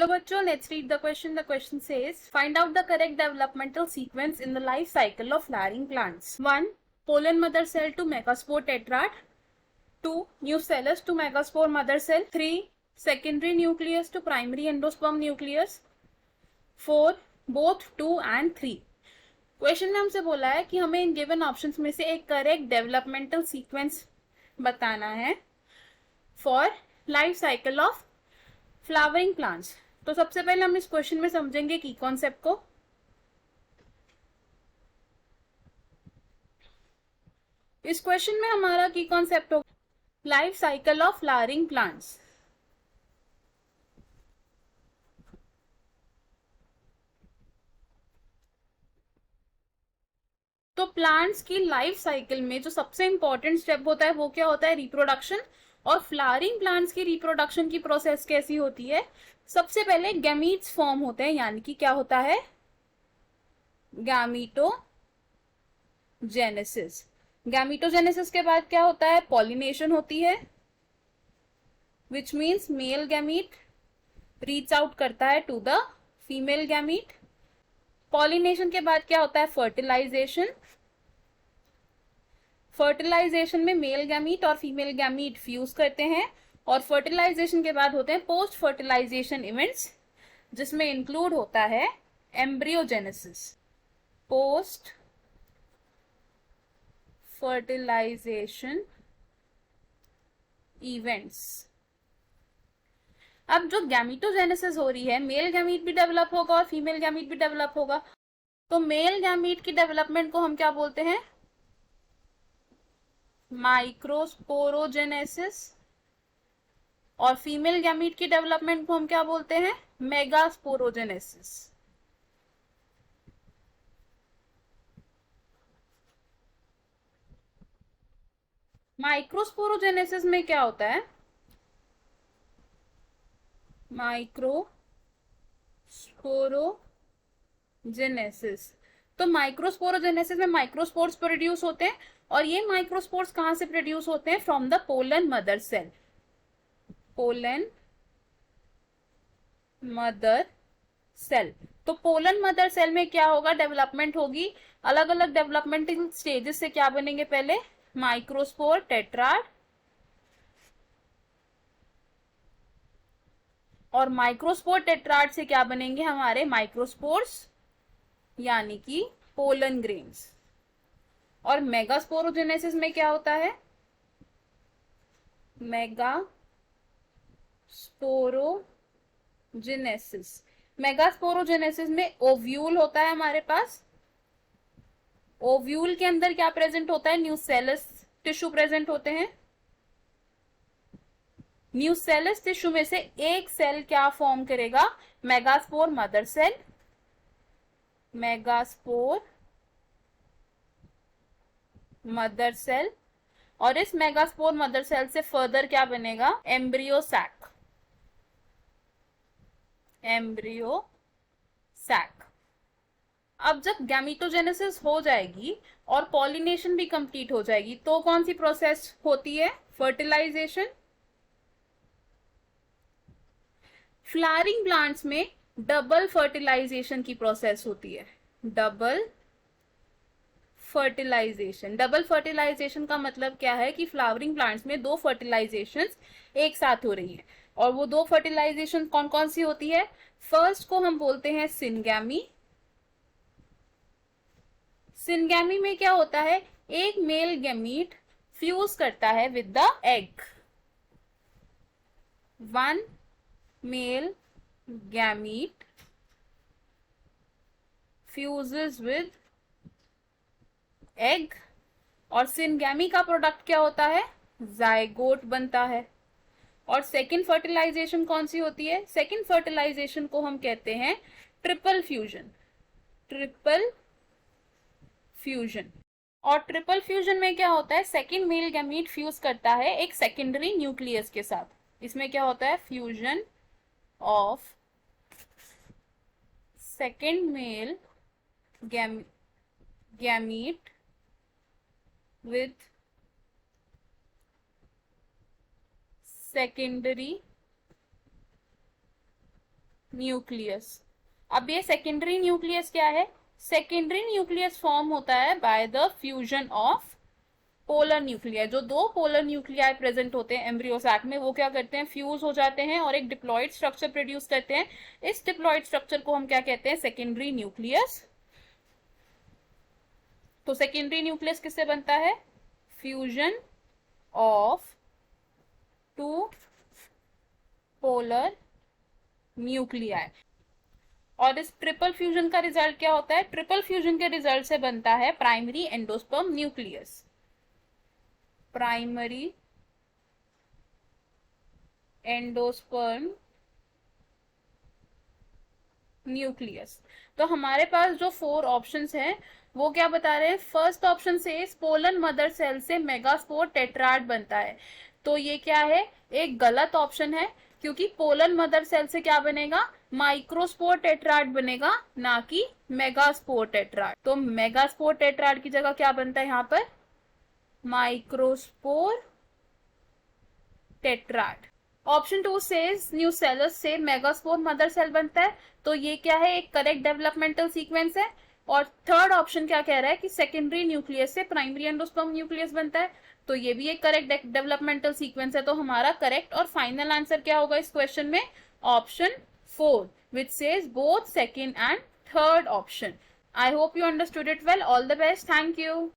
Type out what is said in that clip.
चलो बच्चों, let's read the question. The question says find out the correct developmental sequence in the life cycle of flowering plants. 1. Pollen mother cell to megaspore tetrad. 2. Nucellus to megaspore mother cell. 3. Secondary nucleus to primary endosperm nucleus. 4. Both 2 and 3. Question में हमसे बोला है कि हमें in given options में से एक correct developmental sequence बताना है for life cycle of flowering plants. तो सबसे पहले हम इस क्वेश्चन में समझेंगे की कॉन्सेप्ट को. इस क्वेश्चन में हमारा की कॉन्सेप्ट होगा life cycle of flowering plants. तो प्लांट्स की लाइफ साइकिल में जो सबसे इंपॉर्टेंट स्टेप होता है वो क्या होता है? रिप्रोडक्शन. और फ्लावरिंग प्लांट्स की रिप्रोडक्शन की प्रोसेस कैसी होती है? सबसे पहले गैमीट्स फॉर्म होते हैं, यानी कि क्या होता है? गैमीटोजेनेसिस. गैमीटोजेनेसिस के बाद क्या होता है? पॉलिनेशन होती है, which means male gamete reach out करता है to the female gamete. Pollination के बाद क्या होता है? फर्टिलाइजेशन. फर्टिलाइजेशन में मेल गैमीट और फीमेल गैमीट फ्यूज करते हैं. और फर्टिलाइजेशन के बाद होते हैं पोस्ट फर्टिलाइजेशन इवेंट्स, जिसमें इंक्लूड होता है एम्ब्रियोजेनेसिस. Post fertilisation events. अब जो गैमीटोजेनेसिस हो रही है, मेल गैमीट भी डेवलप होगा और फीमेल गैमीट भी डेवलप होगा. तो मेल गैमीट की डेवलपमेंट को हम क्या बोलते हैं? माइक्रोस्पोरोजेनेसिस. और फीमेल गैमीट की डेवलपमेंट को हम क्या बोलते हैं? मेगास्पोरोजेनेसिस. माइक्रोस्पोरोजेनेसिस में क्या होता है? माइक्रोस्पोरोजेनेसिस. तो माइक्रोस्पोरोजेनेसिस में माइक्रोस्पोर्स प्रोड्यूस होते हैं. और ये माइक्रोस्पोर्स कहां से प्रोड्यूस होते हैं? From the pollen mother cell. Pollen mother cell. तो पोलन मदर सेल में क्या होगा? डेवलपमेंट होगी. अलग अलग डेवलपमेंटल स्टेजेस से क्या बनेंगे? पहले माइक्रोस्पोर टेट्राड, और माइक्रोस्पोर टेट्राड से क्या बनेंगे? हमारे माइक्रोस्पोर्स, यानी कि पोलन ग्रेन्स. और मेगास्पोरोजेनेसिस में क्या होता है? मेगास्पोरोजेनेसिस. मेगास्पोरोजेनेसिस में ओव्यूल होता है हमारे पास. ओव्यूल के अंदर क्या प्रेजेंट होता है? न्यूसेलस टिश्यू प्रेजेंट होते हैं. न्यूसेलस टिश्यू में से एक सेल क्या फॉर्म करेगा? Megaspore mother cell. Megaspore mother cell. और इस मेगास्पोर मदर सेल से फर्दर क्या बनेगा? Embryo sac. Embryo sac. अब जब गैमीटोजेनेसिस हो जाएगी और पॉलिनेशन भी कंप्लीट हो जाएगी, तो कौन सी प्रोसेस होती है? फर्टिलाइजेशन. फ्लावरिंग प्लांट्स में डबल फर्टिलाइजेशन की प्रोसेस होती है. Double fertilisation. डबल फर्टिलाइजेशन का मतलब क्या है? कि फ्लावरिंग प्लांट्स में दो फर्टिलाइजेशन एक साथ हो रही हैं. और वो दो फर्टिलाइजेशन कौन कौन सी होती है? फर्स्ट को हम बोलते हैं सिनगैमी. सिनगैमी में क्या होता है? एक मेल गैमीट फ्यूज करता है with the egg. One male gamete fuses with egg. और सिनगैमी का प्रोडक्ट क्या होता है? जायगोट बनता है. और सेकेंड फर्टिलाइजेशन कौन सी होती है? सेकेंड फर्टिलाइजेशन को हम कहते हैं ट्रिपल फ्यूजन. Triple fusion. और ट्रिपल फ्यूजन में क्या होता है? सेकेंड मेल गैमीट फ्यूज करता है एक सेकेंडरी न्यूक्लियस के साथ. इसमें क्या होता है? Fusion of second male gamete with secondary nucleus. अब ये सेकेंडरी न्यूक्लियस क्या है? सेकेंडरी न्यूक्लियस फॉर्म होता है by the fusion of polar nuclei. जो दो पोलर न्यूक्लियाई प्रेजेंट होते हैं एम्ब्रियो सैक में, वो क्या करते हैं? फ्यूज हो जाते हैं और एक डिप्लॉइड स्ट्रक्चर प्रोड्यूस करते हैं। इस डिप्लॉइड स्ट्रक्चर को हम क्या कहते हैं? Secondary nucleus. तो सेकेंडरी न्यूक्लियस किससे बनता है? Fusion of two polar nuclei. और इस ट्रिपल फ्यूजन का रिजल्ट क्या होता है? ट्रिपल फ्यूजन के रिजल्ट से बनता है primary endosperm nucleus. Primary endosperm nucleus. तो हमारे पास जो 4 ऑप्शंस हैं वो क्या बता रहे हैं? फर्स्ट ऑप्शन से पोलन मदर सेल से मेगास्पोर टेट्राड बनता है। तो ये क्या है? एक गलत ऑप्शन है, क्योंकि पोलन मदर सेल से क्या बनेगा? माइक्रोस्पोर टेट्राड बनेगा, ना कि मेगास्पोर टेट्राड। तो मेगास्पोर टेट्राड की जगह क्या बनता है यहाँ पर? Microspore tetrad. ऑप्शन 2 से न्यूसेलस से मेगास्पोर मदर सेल बनता है। तो ये क्या है? एक करेक्ट डेवलपमेंटल सीक्वेंस है। और थर्ड ऑप्शन क्या कह रहा है? कि सेकेंडरी न्यूक्लियस से प्राइमरी एंडोस्पर्म न्यूक्लियस बनता है। तो ये भी एक करेक्ट डेवलपमेंटल सीक्वेंस है। तो हमारा करेक्ट और फाइनल आंसर क्या होगा इस क्वेश्चन में? Option 4, which says both second and third option. I hope you understood it well. All the best. Thank you.